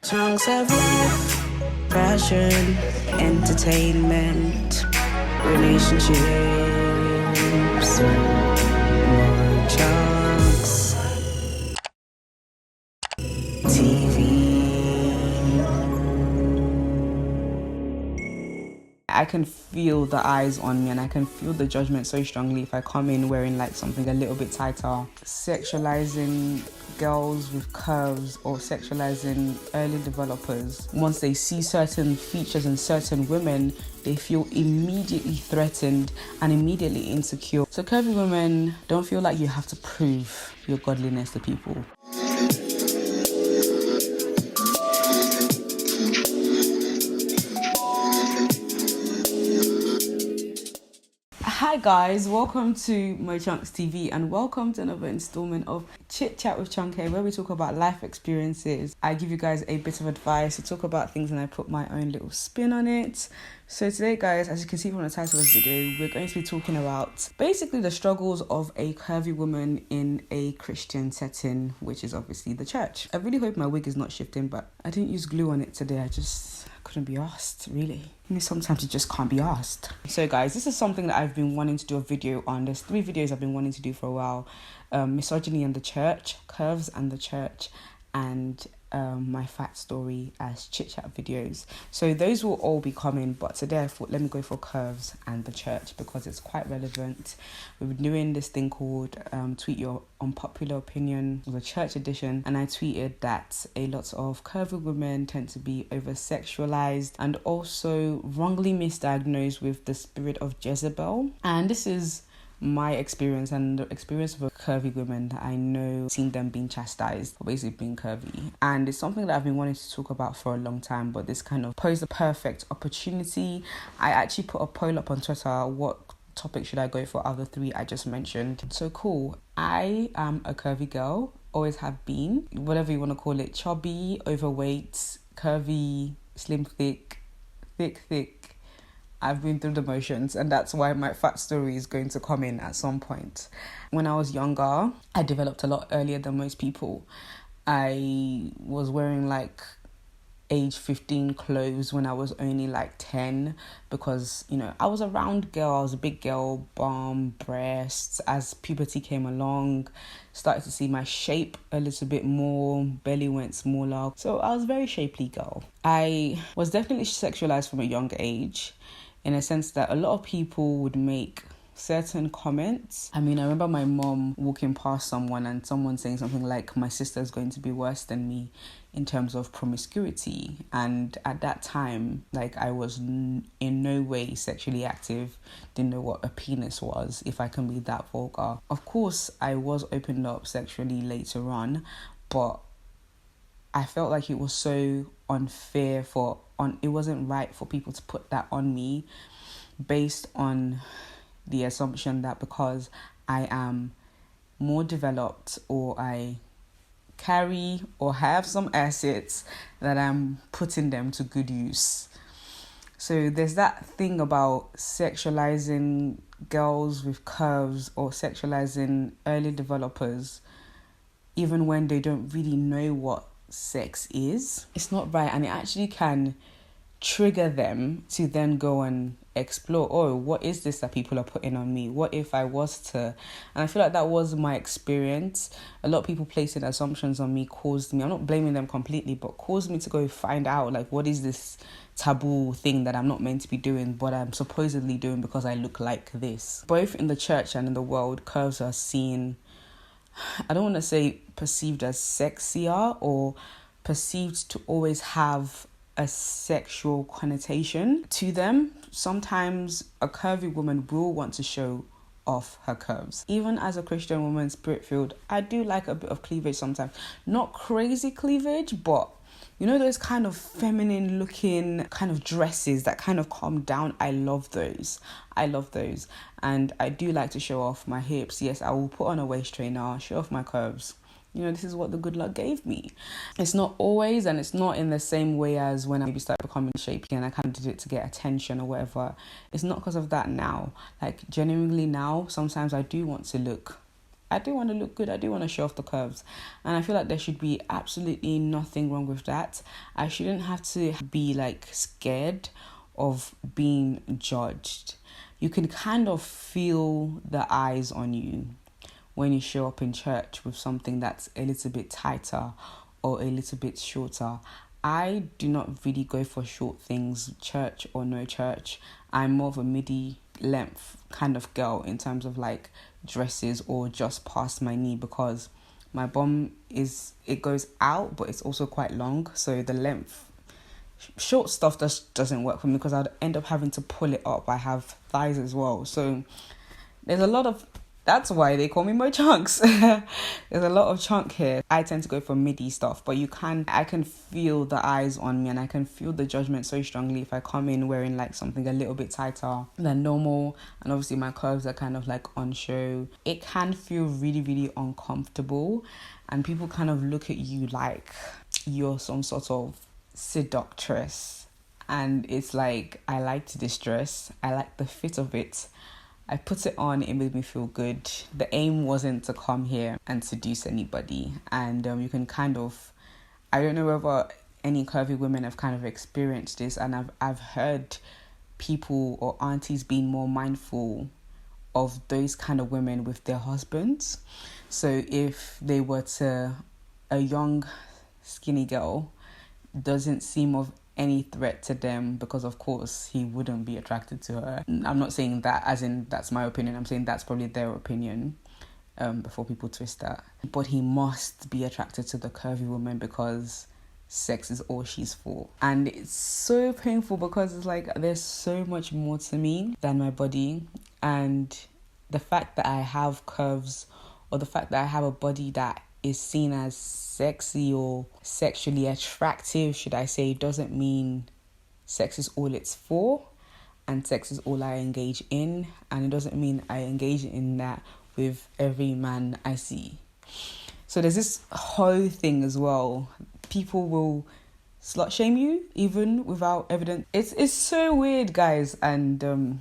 Chunks of life, fashion, entertainment, relationships, more chunks, TV. I can feel the eyes on me and I can feel the judgment so strongly if I come in wearing like something a little bit tighter. Sexualizing girls with curves or sexualizing early developers. Once they see certain features in certain women, they feel immediately threatened and immediately insecure. So curvy women, don't feel like you have to prove your godliness to people. Hi guys, welcome to mochunkstv and welcome to another installment of Chit Chat with Chunky, where we talk about life experiences. I give you guys a bit of advice, I talk about things and I put my own little spin on it. So today guys, as you can see from the title of this video, we're going to be talking about basically the struggles of a curvy woman in a Christian setting, which is obviously the church. I really hope my wig is not shifting, but I didn't use glue on it today. I couldn't be asked, really. Sometimes you just can't be asked. So guys, this is something that I've been wanting to do a video on. There's 3 videos I've been wanting to do for a while. Misogyny and the church, curves and the church, and my fat story as chit chat videos. So those will all be coming, but today I thought let me go for curves and the church because it's quite relevant. We've been doing this thing called tweet your unpopular opinion, the church edition, and I tweeted that a lot of curvy women tend to be over sexualized and also wrongly misdiagnosed with the spirit of Jezebel. And this is my experience and the experience of a curvy women that I know, seen them being chastised for basically being curvy. And it's something that I've been wanting to talk about for a long time, but this kind of posed the perfect opportunity. I actually put a poll up on Twitter, what topic should I go for out of the 3 I just mentioned. So cool, I am a curvy girl, always have been, whatever you want to call it, chubby, overweight, curvy, slim, thick. I've been through the motions, and that's why my fat story is going to come in at some point. When I was younger, I developed a lot earlier than most people. I was wearing like age 15 clothes when I was only like 10 because, I was a round girl, I was a big girl, bum, breasts. As puberty came along, started to see my shape a little bit more, belly went smaller. So I was a very shapely girl. I was definitely sexualized from a young age, in a sense that a lot of people would make certain comments. I remember my mom walking past someone and someone saying something like, my sister's going to be worse than me in terms of promiscuity. And at that time, I was in no way sexually active, didn't know what a penis was, if I can be that vulgar. Of course, I was opened up sexually later on, but I felt like it was so unfair it wasn't right for people to put that on me based on the assumption that because I am more developed or I carry or have some assets that I'm putting them to good use. So there's that thing about sexualizing girls with curves or sexualizing early developers even when they don't really know what sex is. It's not right, and it actually can trigger them to then go and explore, what is this that people are putting on me? What if I was to? And I feel like that was my experience. A lot of people placing assumptions on me caused me, I'm not blaming them completely, but caused me to go find out what is this taboo thing that I'm not meant to be doing, but I'm supposedly doing because I look like this. Both in the church and in the world, curves are seen, I don't want to say perceived as sexier or perceived to always have a sexual connotation to them. Sometimes a curvy woman will want to show off her curves. Even as a Christian woman, spirit-filled, I do like a bit of cleavage sometimes. Not crazy cleavage, but those kind of feminine looking kind of dresses that kind of calm down. I love those. And I do like to show off my hips. Yes, I will put on a waist trainer, show off my curves. This is what the good luck gave me. It's not always, and it's not in the same way as when I maybe started becoming shapely and I kind of did it to get attention or whatever. It's not because of that now. Genuinely now, sometimes I do want to look I do want to look good. I do want to show off the curves. And I feel like there should be absolutely nothing wrong with that. I shouldn't have to be like scared of being judged. You can kind of feel the eyes on you when you show up in church with something that's a little bit tighter or a little bit shorter. I do not really go for short things, church or no church. I'm more of a midi length kind of girl in terms of like dresses or just past my knee, because my bum it goes out but it's also quite long, so the length short stuff just doesn't work for me because I'd end up having to pull it up. I have thighs as well, so there's a lot of, that's why they call me mochunks. There's a lot of chunk here. I tend to go for midi stuff, but I can feel the eyes on me and I can feel the judgment so strongly if I come in wearing like something a little bit tighter than normal, and obviously my curves are kind of like on show. It can feel really, really uncomfortable, and people kind of look at you like you're some sort of seductress. And it's like, I liked this dress, I like the fit of it, I put it on, it made me feel good. The aim wasn't to come here and seduce anybody. And you can kind of, I don't know whether any curvy women have kind of experienced this, and I've heard people or aunties being more mindful of those kind of women with their husbands. So if they were to, a young skinny girl doesn't seem of any threat to them, because of course he wouldn't be attracted to her. I'm not saying that as in that's my opinion, I'm saying that's probably their opinion, before people twist that. But he must be attracted to the curvy woman because sex is all she's for. And it's so painful because it's like there's so much more to me than my body, and the fact that I have curves, or the fact that I have a body that is seen as sexy or sexually attractive, should I say, doesn't mean sex is all it's for and sex is all I engage in, and it doesn't mean I engage in that with every man I see. So there's this whole thing as well. People will slut shame you even without evidence. It's so weird, guys, and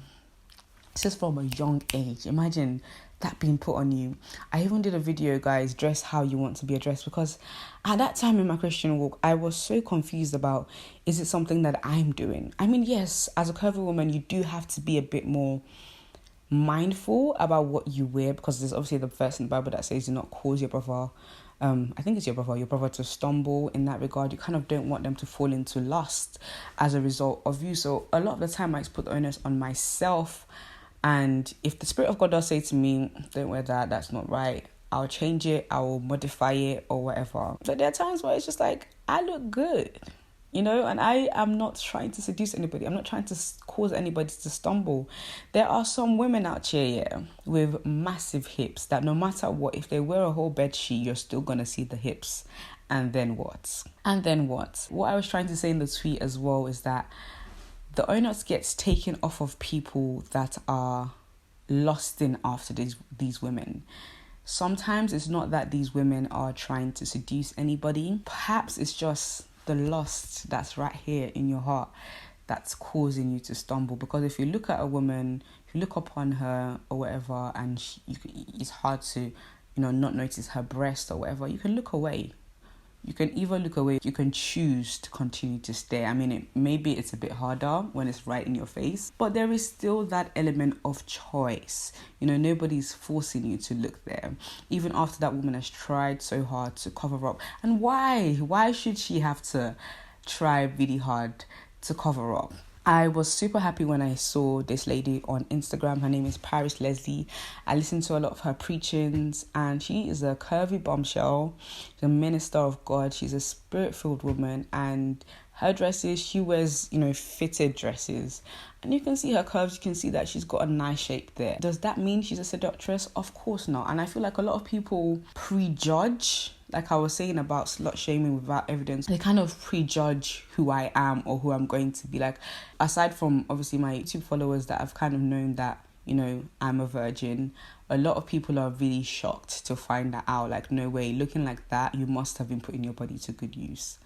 it's just from a young age. Imagine that being put on you. I even did a video, guys, dress how you want to be addressed, because at that time in my Christian walk, I was so confused about, is it something that I'm doing? I mean, yes, as a curvy woman, you do have to be a bit more mindful about what you wear, because there's obviously the verse in the Bible that says do not cause your brother, I think it's your brother to stumble. In that regard, you kind of don't want them to fall into lust as a result of you. So a lot of the time I put the onus on myself. And if the Spirit of God does say to me, don't wear that, that's not right, I'll change it, I will modify it or whatever. But there are times where it's just like, I look good, and I am not trying to seduce anybody. I'm not trying to cause anybody to stumble. There are some women out here with massive hips that no matter what, if they wear a whole bed sheet, you're still going to see the hips. And then what? What I was trying to say in the tweet as well is that the onus gets taken off of people that are lusting after these women. Sometimes it's not that these women are trying to seduce anybody. Perhaps it's just the lust that's right here in your heart that's causing you to stumble. Because if you look at a woman, if you look upon her or whatever, and it's hard to, not notice her breast or whatever, you can look away. You can either look away, you can choose to continue to stare. I mean, maybe it's a bit harder when it's right in your face, but there is still that element of choice. Nobody's forcing you to look there. Even after that woman has tried so hard to cover up. And why? Why should she have to try really hard to cover up? I was super happy when I saw this lady on Instagram. Her name is Paris Leslie. I listened to a lot of her preachings, and she is a curvy bombshell. She's a minister of God. She's a spirit-filled woman, and her dresses, she wears, fitted dresses. And you can see her curves. You can see that she's got a nice shape there. Does that mean she's a seductress? Of course not. And I feel like a lot of people prejudge, like I was saying about slut shaming without evidence. They kind of prejudge who I am or who I'm going to be. Like, aside from obviously my YouTube followers that have kind of known that, I'm a virgin, a lot of people are really shocked to find that out. Like, no way, looking like that, you must have been putting your body to good use.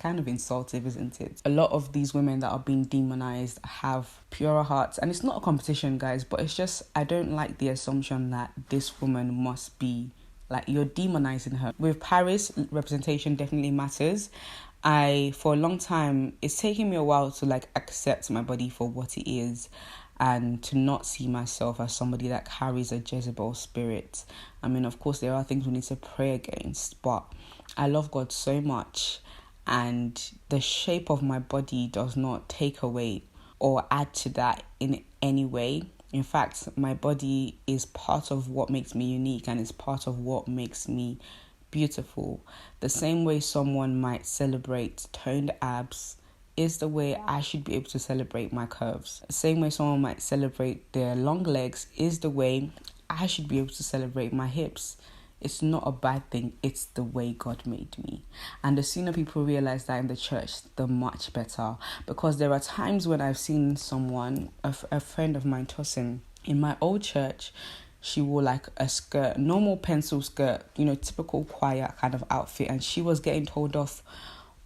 kind of insultive, isn't it? A lot of these women that are being demonized have purer hearts, and it's not a competition, guys, but it's just, I don't like the assumption that this woman must be, like, you're demonizing her. With Paris, representation definitely matters. For a long time, it's taken me a while to like accept my body for what it is, and to not see myself as somebody that carries a Jezebel spirit. I mean, of course, there are things we need to pray against, but I love God so much, and the shape of my body does not take away or add to that in any way. In fact, my body is part of what makes me unique, and it's part of what makes me beautiful. The same way someone might celebrate toned abs is the way I should be able to celebrate my curves. The same way someone might celebrate their long legs is the way I should be able to celebrate my hips. It's not a bad thing. It's the way God made me. And the sooner people realize that in the church, the much better. Because there are times when I've seen someone, a friend of mine, Tosin, in my old church, she wore like a skirt, normal pencil skirt, typical choir kind of outfit. And she was getting told off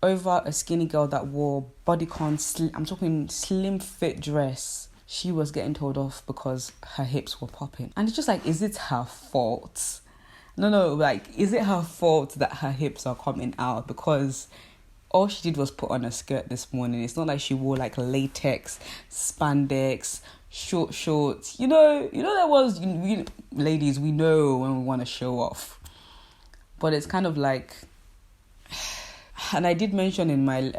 over a skinny girl that wore bodycon, I'm talking slim fit dress. She was getting told off because her hips were popping. And it's just like, is it her fault? No, like, is it her fault that her hips are coming out? Because all she did was put on a skirt this morning. It's not like she wore like latex, spandex, short shorts. There was, ladies, we know when we want to show off. But it's kind of like, and I did mention in my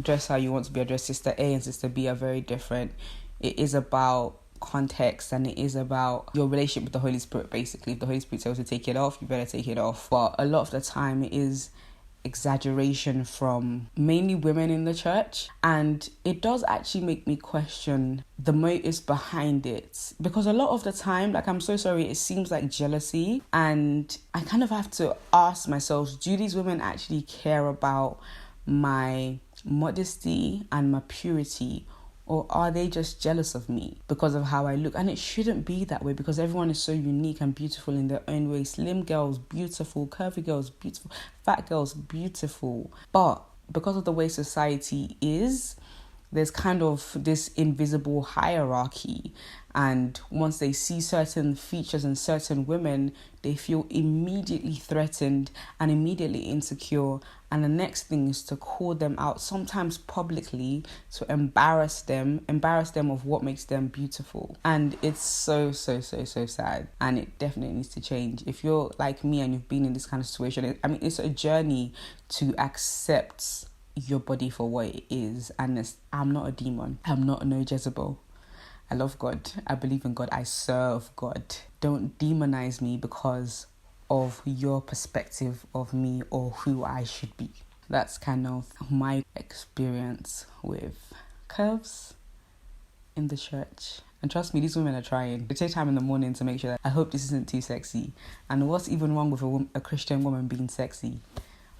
Dress How You Want to Be Addressed, Sister A and Sister B are very different. It is about context, and it is about your relationship with the Holy Spirit. Basically, if the Holy Spirit tells you to take it off, you better take it off. But a lot of the time it is exaggeration from mainly women in the church, and it does actually make me question the motives behind it, because a lot of the time, like, I'm so sorry, it seems like jealousy, and I kind of have to ask myself, do these women actually care about my modesty and my purity, or are they just jealous of me because of how I look? And it shouldn't be that way, because everyone is so unique and beautiful in their own way. Slim girls, beautiful. Curvy girls, beautiful. Fat girls, beautiful. But because of the way society is, there's kind of this invisible hierarchy. And once they see certain features in certain women, they feel immediately threatened and immediately insecure. And the next thing is to call them out, sometimes publicly, to embarrass them of what makes them beautiful. And it's so sad. And it definitely needs to change. If you're like me and you've been in this kind of situation, it's a journey to accept your body for what it is. And I'm not a demon. I'm not no Jezebel. I love God. I believe in God. I serve God. Don't demonize me because of your perspective of me or who I should be. That's kind of my experience with curves in the church. And trust me, these women are trying. They take time in the morning to make sure that I hope this isn't too sexy. And what's even wrong with a Christian woman being sexy?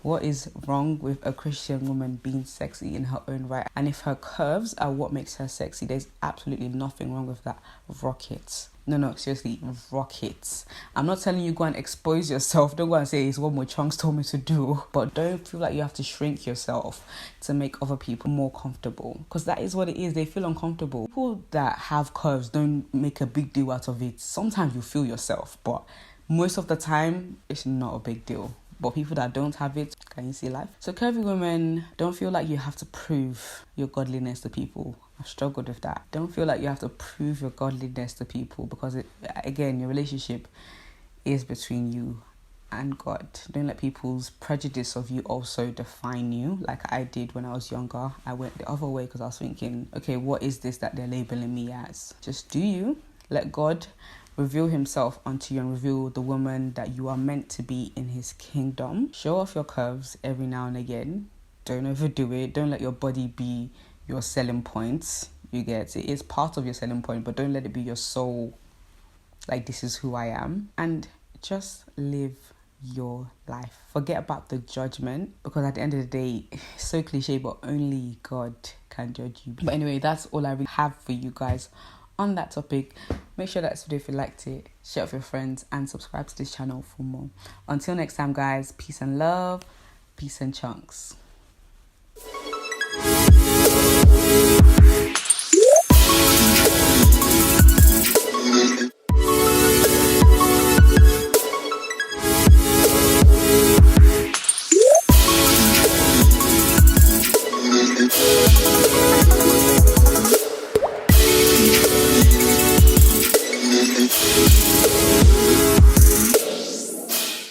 What is wrong with a Christian woman being sexy in her own right? And if her curves are what makes her sexy, there's absolutely nothing wrong with that. Rock it. No, seriously, rock it. I'm not telling you go and expose yourself. Don't go and say it's what mochunks told me to do. But don't feel like you have to shrink yourself to make other people more comfortable. Because that is what it is. They feel uncomfortable. People that have curves don't make a big deal out of it. Sometimes you feel yourself, but most of the time, it's not a big deal. But people that don't have it, can you see life? So curvy women, don't feel like you have to prove your godliness to people. I've struggled with that. Don't feel like you have to prove your godliness to people, because again, your relationship is between you and God. Don't let people's prejudice of you also define you, like I did when I was younger. I went the other way because I was thinking, okay, what is this that they're labeling me as? Just do you. Let God reveal himself unto you and reveal the woman that you are meant to be in his kingdom. Show off your curves every now and again. Don't overdo it. Don't let your body be your selling points. You get it. It's part of your selling point, but don't let it be your soul. Like, this is who I am. And just live your life. Forget about the judgment, because at the end of the day, it's so cliche, but only God can judge you. But anyway, that's all I really have for you guys on that topic. Make sure that this video, if you liked it, share it with your friends and subscribe to this channel for more. Until next time, guys, peace and love, peace and chunks.